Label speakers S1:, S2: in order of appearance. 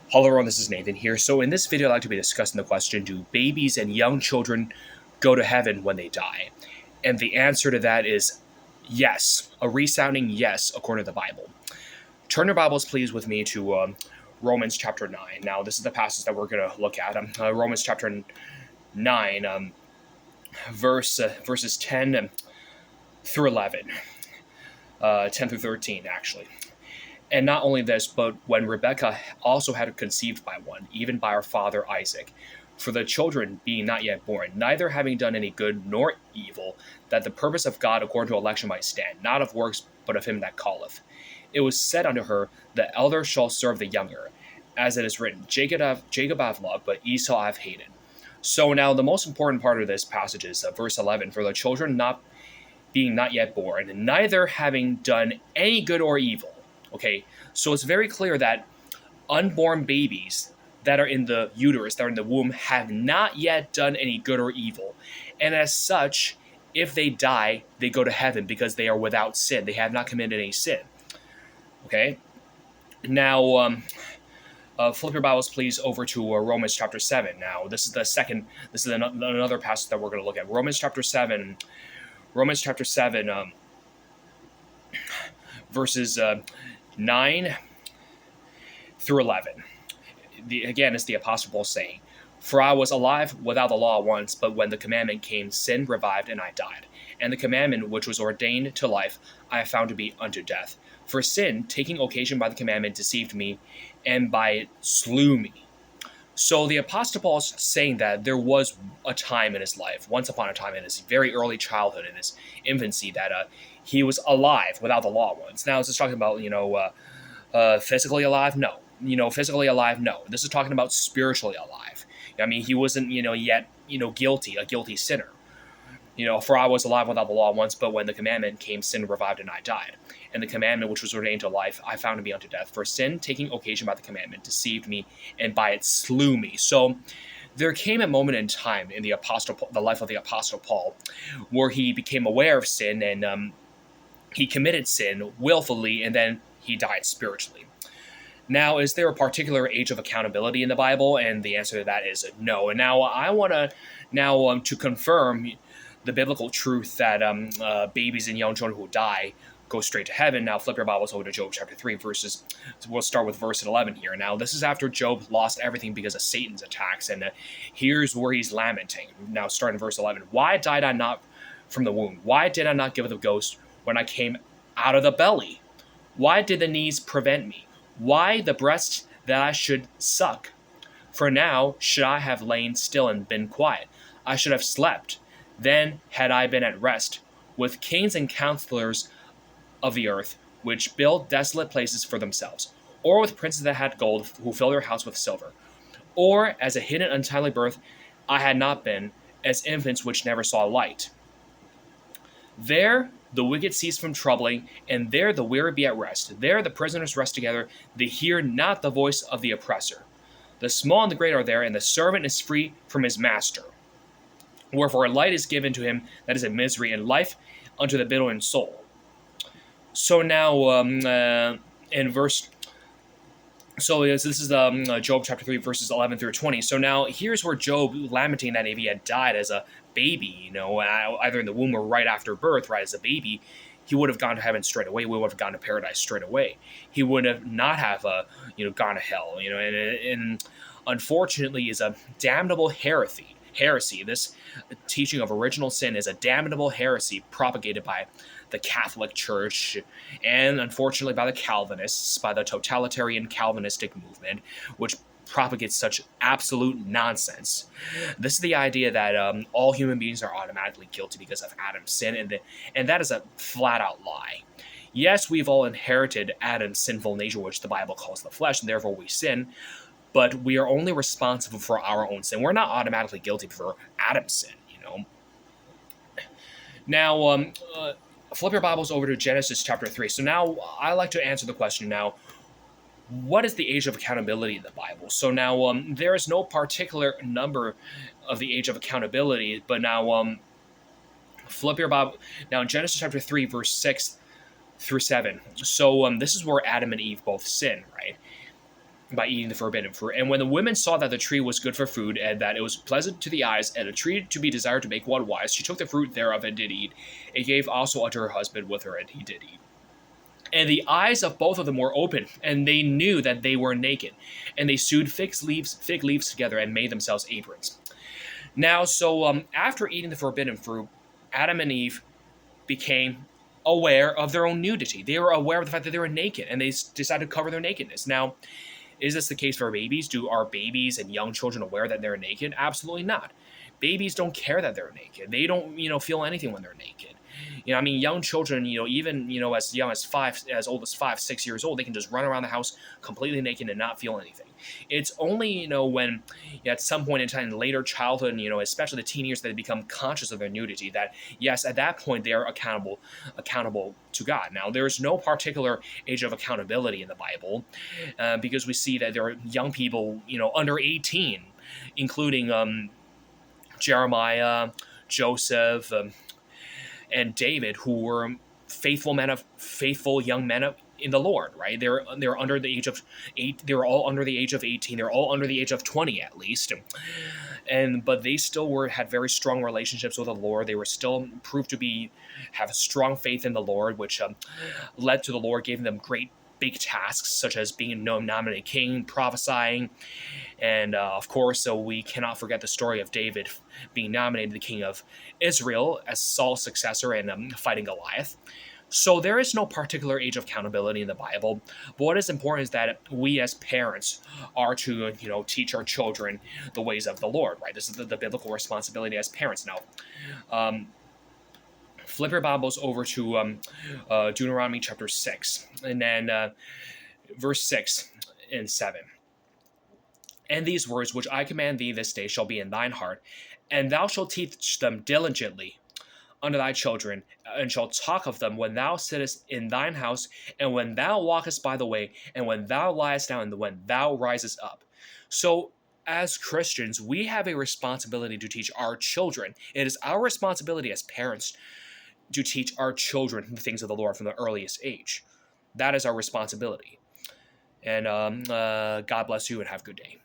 S1: Hello everyone, this is Nathan here. So in this video, I'd like to be discussing the question, do babies and young children go to heaven when they die? And the answer to that is yes, a resounding yes, according to the Bible. Turn your Bibles, please, with me to Romans chapter 9. Now, this is the passage that we're going to look at. Romans chapter 9, verses 10 through 11. 10 through 13, actually. And not only this, but when Rebekah also had conceived by one, even by our father Isaac, for the children being not yet born, neither having done any good nor evil, that the purpose of God according to election might stand, not of works, but of him that calleth. It was said unto her, the elder shall serve the younger, as it is written, Jacob I've loved, but Esau I've hated. So now the most important part of this passage is verse 11, for the children not being not yet born, neither having done any good or evil. Okay, so it's very clear that unborn babies that are in the uterus, that are in the womb, have not yet done any good or evil. And as such, if they die, they go to heaven because they are without sin. They have not committed any sin. Okay, now flip your Bibles, please, over to Romans chapter 7. Now, this is another passage that we're going to look at. Romans chapter 7, verses 9 through 11. Again, it's the Apostle Paul saying, for I was alive without the law once, but when the commandment came, sin revived, and I died. And the commandment which was ordained to life, I have found to be unto death. For sin, taking occasion by the commandment, deceived me, and by it slew me. So the Apostle Paul is saying that there was a time in his life, once upon a time in his very early childhood, in his infancy, that he was alive without the law once. Now, is this talking about, physically alive? No. Physically alive? No. This is talking about spiritually alive. I mean, he wasn't, yet, guilty, a guilty sinner. For I was alive without the law once, but when the commandment came, sin revived, and I died. And the commandment which was ordained to life, I found to be unto death. For sin, taking occasion by the commandment, deceived me, and by it slew me. So there came a moment in time in the life of the Apostle Paul, where he became aware of sin, and he committed sin willfully, and then he died spiritually. Now, is there a particular age of accountability in the Bible? And the answer to that is no. And now I want to confirm the biblical truth that babies and young children who die go straight to heaven. Now, flip your Bibles over to Job chapter 3, we'll start with verse 11 here. Now, this is after Job lost everything because of Satan's attacks, and here's where he's lamenting. Now, starting in verse 11, why died I not from the womb? Why did I not give the ghost when I came out of the belly? Why did the knees prevent me? Why the breast that I should suck? For now should I have lain still and been quiet. I should have slept. Then had I been at rest, with kings and counselors of the earth, which build desolate places for themselves, or with princes that had gold, who fill their house with silver. Or as a hidden untimely birth, I had not been, as infants which never saw light. There the wicked cease from troubling, and there the weary be at rest. There the prisoners rest together, they hear not the voice of the oppressor. The small and the great are there, and the servant is free from his master. Wherefore light is given to him that is in misery, and life unto the bitter in soul. So now, this is Job chapter 3, verses 11 through 20. So now, here's where Job lamenting that if he had died as a baby, either in the womb or right after birth, right, as a baby, he would have gone to heaven straight away. We would have gone to paradise straight away. He would have not have, gone to hell, and unfortunately is a damnable heresy. This teaching of original sin is a damnable heresy propagated by the Catholic Church and, unfortunately, by the Calvinists, by the totalitarian Calvinistic movement, which propagates such absolute nonsense. This is the idea that all human beings are automatically guilty because of Adam's sin, and that is a flat-out lie. Yes, we've all inherited Adam's sinful nature, which the Bible calls the flesh, and therefore we sin, but we are only responsible for our own sin. We're not automatically guilty for Adam's sin, Now, flip your Bibles over to Genesis chapter 3. So now I like to answer the question now, what is the age of accountability in the Bible? So now there is no particular number of the age of accountability, but now flip your Bible. Now in Genesis chapter 3, verse 6 through 7. So this is where Adam and Eve both sin, right? by eating the forbidden fruit. And when the women saw that the tree was good for food, and that it was pleasant to the eyes, and a tree to be desired to make one wise, she took the fruit thereof and did eat, and gave also unto her husband with her, and he did eat. And the eyes of both of them were open, and they knew that they were naked. And they sewed fig leaves together and made themselves aprons. Now, so after eating the forbidden fruit, Adam and Eve became aware of their own nudity. They were aware of the fact that they were naked, and they decided to cover their nakedness. Now, is this the case for babies? Are babies and young children aware that they're naked? Absolutely not. Babies don't care that they're naked. They don't, feel anything when they're naked. I mean, young children, even, as young as as old as 5, 6 years old, they can just run around the house completely naked and not feel anything. It's only, when at some point in time, in later childhood, especially the teen years, that they become conscious of their nudity, that yes, at that point they are accountable to God. Now, there's no particular age of accountability in the Bible, because we see that there are young people, under 18, including Jeremiah, Joseph, and David, who were faithful young men in the Lord. Right? They're under the age of 8. They were all under the age of 18. They're all under the age of 20 at least. But they still had very strong relationships with the Lord. They were still proved to have strong faith in the Lord, which led to the Lord giving them great big tasks, such as being nominated king, prophesying, and of course, so we cannot forget the story of David being nominated the king of Israel as Saul's successor and fighting Goliath. So there is no particular age of accountability in the Bible. But what is important is that we as parents are to, teach our children the ways of the Lord. Right? This is the biblical responsibility as parents. Now, flip your Bibles over to Deuteronomy chapter 6, and then verse 6 and 7. And these words which I command thee this day shall be in thine heart, and thou shalt teach them diligently unto thy children, and shalt talk of them when thou sittest in thine house, and when thou walkest by the way, and when thou liest down, and when thou risest up. So, as Christians, we have a responsibility to teach our children. It is our responsibility as parents to teach our children the things of the Lord from the earliest age. That is our responsibility. And God bless you and have a good day.